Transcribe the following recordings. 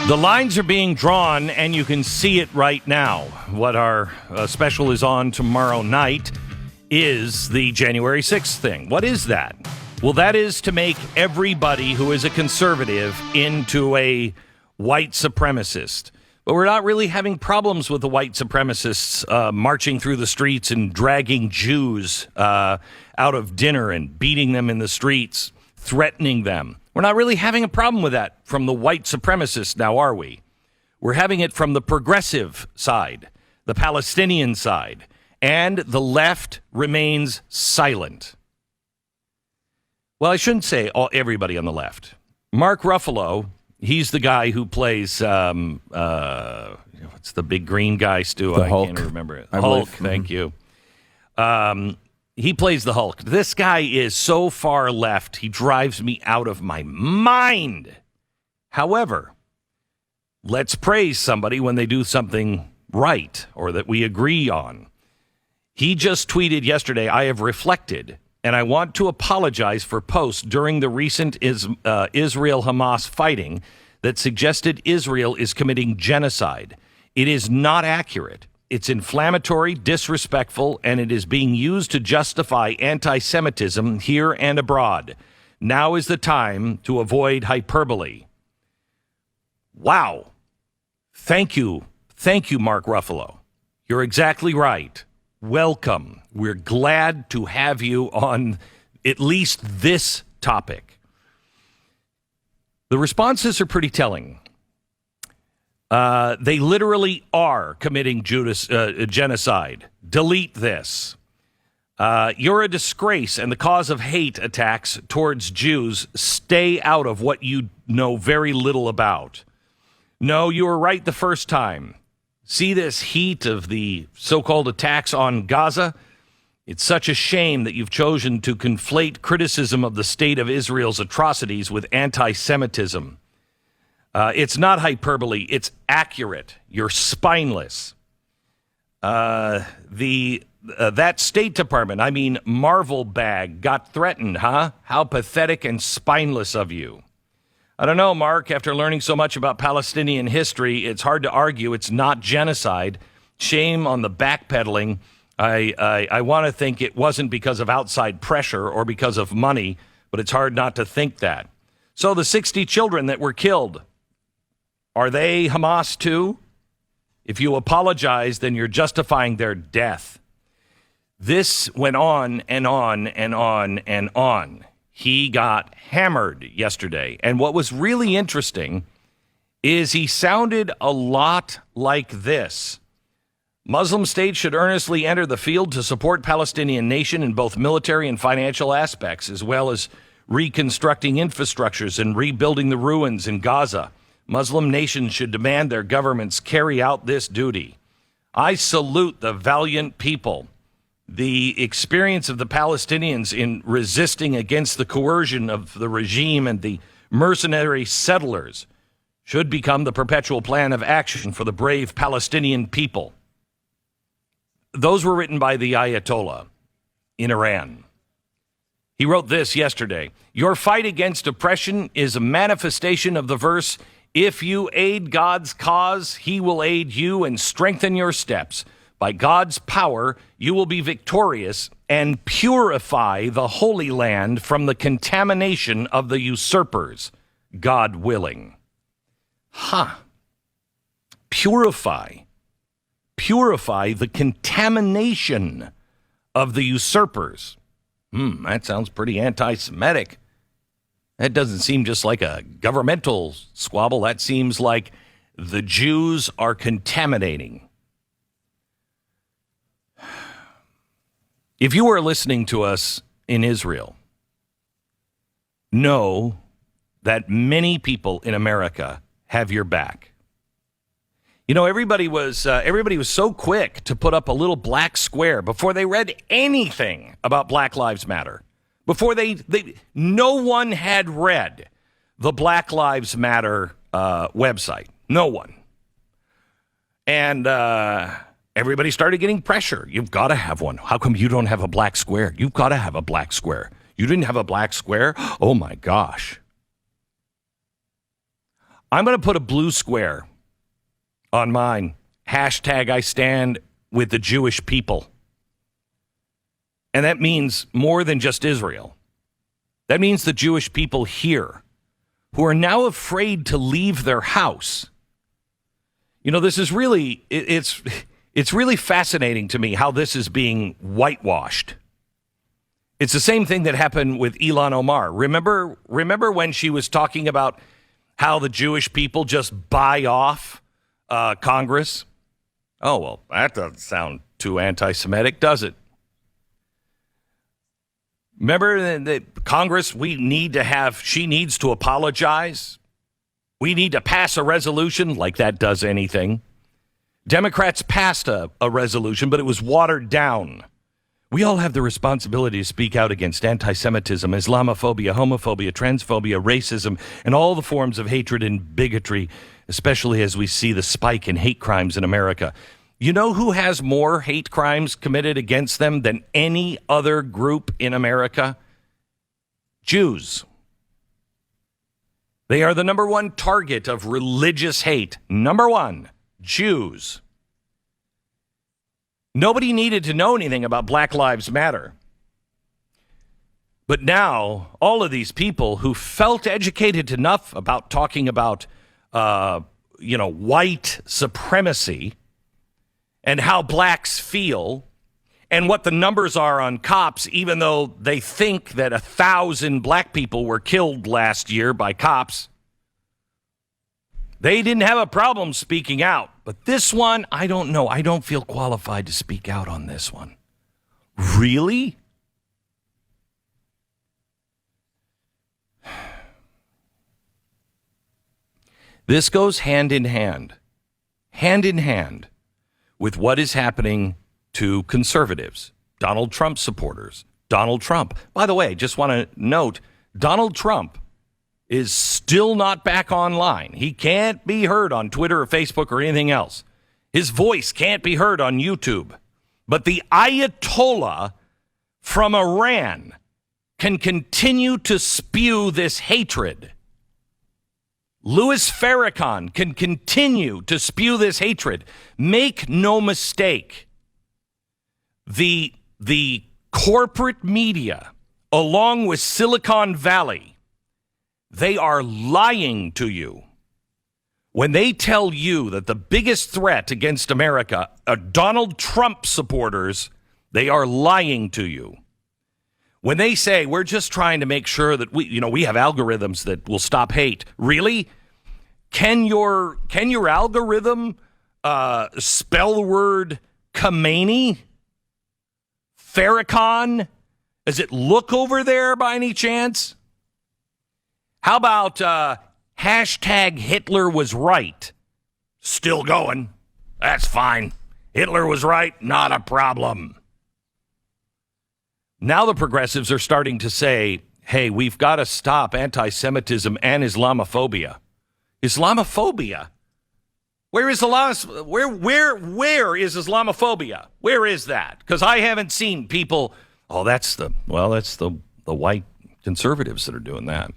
The lines are being drawn, and you can see it right now. What our special is on tomorrow night is the January 6th thing. What is that? Well, that is to make everybody who is a conservative into a white supremacist. But we're not really having problems with the white supremacists marching through the streets and dragging Jews out of dinner and beating them in the streets, threatening them. We're not really having a problem with that from the white supremacists now, are we? We're having it from the progressive side, the Palestinian side, and the left remains silent. Well, I shouldn't say everybody on the left. Mark Ruffalo, he's the guy who plays, what's the big green guy, Stu? The Hulk. Can't remember it. Hulk, thank you. He plays the Hulk. This guy is so far left, he drives me out of my mind. However, let's praise somebody when they do something right or that we agree on. He just tweeted yesterday, I have reflected, and I want to apologize for posts during the recent Israel-Hamas fighting that suggested Israel is committing genocide. It is not accurate. It's inflammatory, disrespectful, and it is being used to justify anti-Semitism here and abroad. Now is the time to avoid hyperbole. Wow. Thank you. Thank you, Mark Ruffalo. You're exactly right. Welcome. We're glad to have you on at least this topic. The responses are pretty telling. They literally are committing genocide. Delete this. You're a disgrace and the cause of hate attacks towards Jews. Stay out of what you know very little about. No, you were right the first time. See this heat of the so-called attacks on Gaza? It's such a shame that you've chosen to conflate criticism of the state of Israel's atrocities with anti-Semitism. It's not hyperbole. It's accurate. You're spineless. That State Department, I mean Marvel bag, got threatened, huh? How pathetic and spineless of you. I don't know, Mark. After learning so much about Palestinian history, it's hard to argue it's not genocide. Shame on the backpedaling. I want to think it wasn't because of outside pressure or because of money, but it's hard not to think that. So the 60 children that were killed, are they Hamas too? If you apologize, then you're justifying their death. This went on and on and on and on. He got hammered yesterday. And what was really interesting is he sounded a lot like this. Muslim states should earnestly enter the field to support Palestinian nation in both military and financial aspects, as well as reconstructing infrastructures and rebuilding the ruins in Gaza. Muslim nations should demand their governments carry out this duty. I salute the valiant people. The experience of the Palestinians in resisting against the coercion of the regime and the mercenary settlers should become the perpetual plan of action for the brave Palestinian people. Those were written by the Ayatollah in Iran. He wrote this yesterday. Your fight against oppression is a manifestation of the verse, if you aid God's cause, he will aid you and strengthen your steps. By God's power, you will be victorious and purify the Holy Land from the contamination of the usurpers, God willing. Purify the contamination of the usurpers. That sounds pretty anti-Semitic. That doesn't seem just like a governmental squabble. That seems like the Jews are contaminating. If you are listening to us in Israel, know that many people in America have your back. You know, everybody was so quick to put up a little black square before they read anything about Black Lives Matter. Before no one had read the Black Lives Matter website. No one. And everybody started getting pressure. You've got to have one. How come you don't have a black square? You've got to have a black square. You didn't have a black square? Oh, my gosh. I'm going to put a blue square on mine. Hashtag I stand with the Jewish people. And that means more than just Israel. That means the Jewish people here who are now afraid to leave their house. You know, this is really, it's really fascinating to me how this is being whitewashed. It's the same thing that happened with Ilhan Omar. Remember when she was talking about how the Jewish people just buy off Congress? Oh, well, that doesn't sound too anti-Semitic, does it? Remember that Congress, she needs to apologize. We need to pass a resolution, like that does anything. Democrats passed a resolution, but it was watered down. We all have the responsibility to speak out against anti-Semitism, Islamophobia, homophobia, transphobia, racism, and all the forms of hatred and bigotry, especially as we see the spike in hate crimes in America. You know who has more hate crimes committed against them than any other group in America? Jews. They are the number one target of religious hate. Number one, Jews. Nobody needed to know anything about Black Lives Matter. But now, all of these people who felt educated enough about talking about, white supremacy and how blacks feel and what the numbers are on cops, even though they think that 1,000 black people were killed last year by cops, they didn't have a problem speaking out. But this one, I don't know. I don't feel qualified to speak out on this one. Really? This goes hand in hand with what is happening to conservatives, Donald Trump supporters, Donald Trump. By the way, just want to note, Donald Trump is still not back online. He can't be heard on Twitter or Facebook or anything else. His voice can't be heard on YouTube. But the Ayatollah from Iran can continue to spew this hatred. Louis Farrakhan can continue to spew this hatred. Make no mistake, the corporate media, along with Silicon Valley, they are lying to you when they tell you that the biggest threat against America are Donald Trump supporters. They are lying to you. When they say, we're just trying to make sure that we have algorithms that will stop hate. Really? Can your algorithm spell the word Khomeini? Farrakhan? Does it look over there by any chance? How about hashtag Hitler was right? Still going. That's fine. Hitler was right. Not a problem. Now the progressives are starting to say, hey, we've got to stop anti-Semitism and Islamophobia. Islamophobia? Where is where is Islamophobia? Where is that? Because I haven't seen people, that's the white conservatives that are doing that.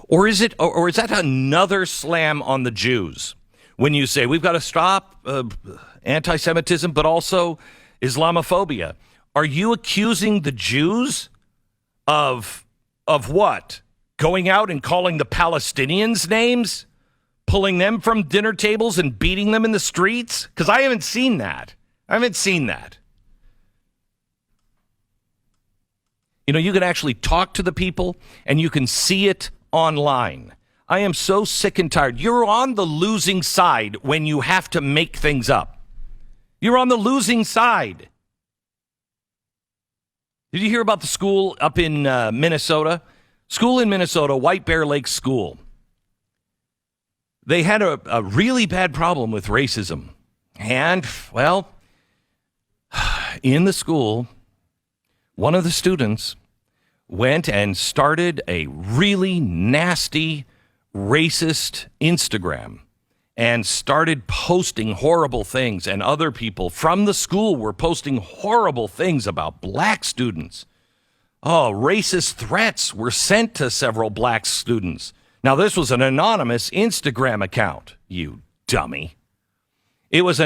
Or is that another slam on the Jews? When you say we've got to stop anti-Semitism, but also Islamophobia. Are you accusing the Jews of what? Going out and calling the Palestinians names? Pulling them from dinner tables and beating them in the streets? Because I haven't seen that. You can actually talk to the people and you can see it online. I am so sick and tired. You're on the losing side when you have to make things up. You're on the losing side. Did you hear about the school up in Minnesota? School in Minnesota, White Bear Lake School. They had a really bad problem with racism. And, in the school, one of the students went and started a really nasty, racist Instagram and started posting horrible things. And other people from the school were posting horrible things about black students. Oh, racist threats were sent to several black students Now, this was an anonymous Instagram account, you dummy. It was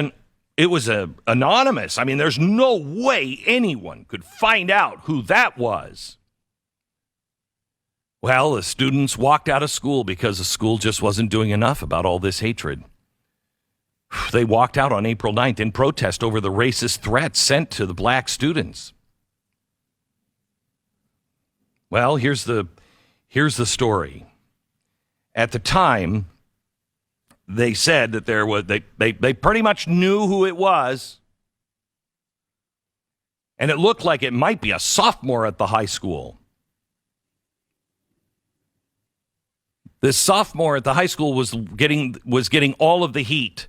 anonymous. I mean, there's no way anyone could find out who that was. Well, the students walked out of school because the school just wasn't doing enough about all this hatred. They walked out on April 9th in protest over the racist threats sent to the black students. Well, here's the story. At the time, they said that there was they pretty much knew who it was. And it looked like it might be a sophomore at the high school. This sophomore at the high school was getting all of the heat.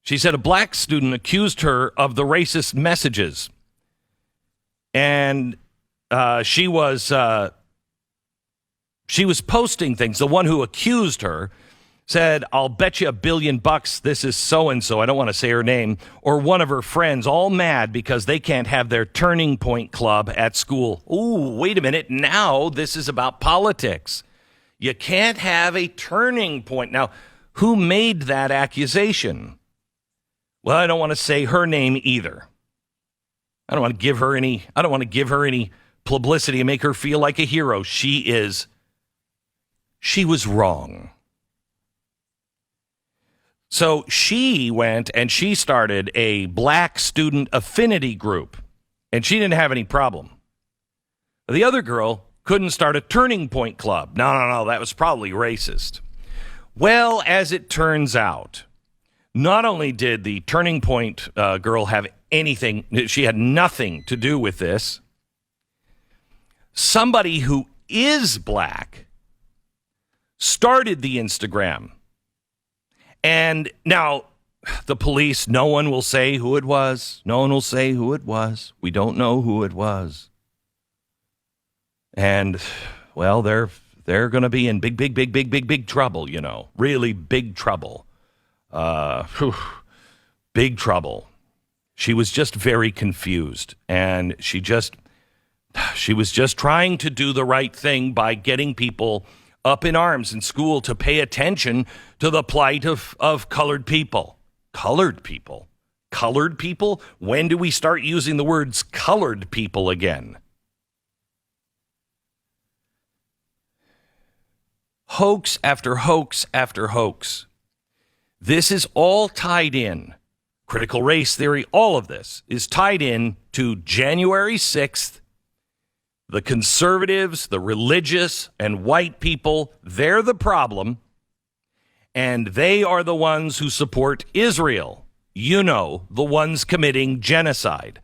She said a black student accused her of the racist messages. And she was posting things. The one who accused her said, "I'll bet you $1 billion this is so-and-so," I don't want to say her name, or one of her friends, all mad because they can't have their Turning Point Club at school. Ooh, wait a minute. Now this is about politics. You can't have a turning point. Now, who made that accusation? Well, I don't want to say her name either. I don't want to give her any publicity and make her feel like a hero. She was wrong. So she went and she started a black student affinity group, and she didn't have any problem. The other girl couldn't start a Turning Point Club. No, that was probably racist. Well, as it turns out, not only did the Turning Point girl have anything, she had nothing to do with this. Somebody who is black started the Instagram. And now the police, no one will say who it was. No one will say who it was. We don't know who it was. And, well, they're going to be in big trouble, you know. Really big trouble. Big trouble. She was just very confused. And she was just trying to do the right thing by getting people up in arms in school to pay attention to the plight of colored people. Colored people? Colored people? When do we start using the words colored people again? Hoax after hoax after hoax. This is all tied in. Critical race theory, all of this is tied in to January 6th. The conservatives, the religious, and white people, they're the problem. And they are the ones who support Israel. You know, the ones committing genocide.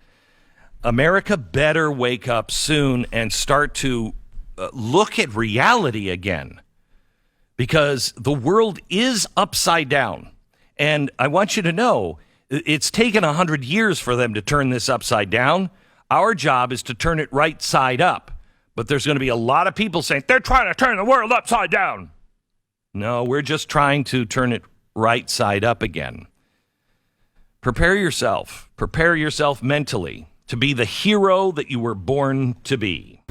America better wake up soon and start to look at reality again. Because the world is upside down. And I want you to know, it's taken 100 years for them to turn this upside down. Our job is to turn it right side up. But there's going to be a lot of people saying, they're trying to turn the world upside down. No, we're just trying to turn it right side up again. Prepare yourself. Prepare yourself mentally to be the hero that you were born to be.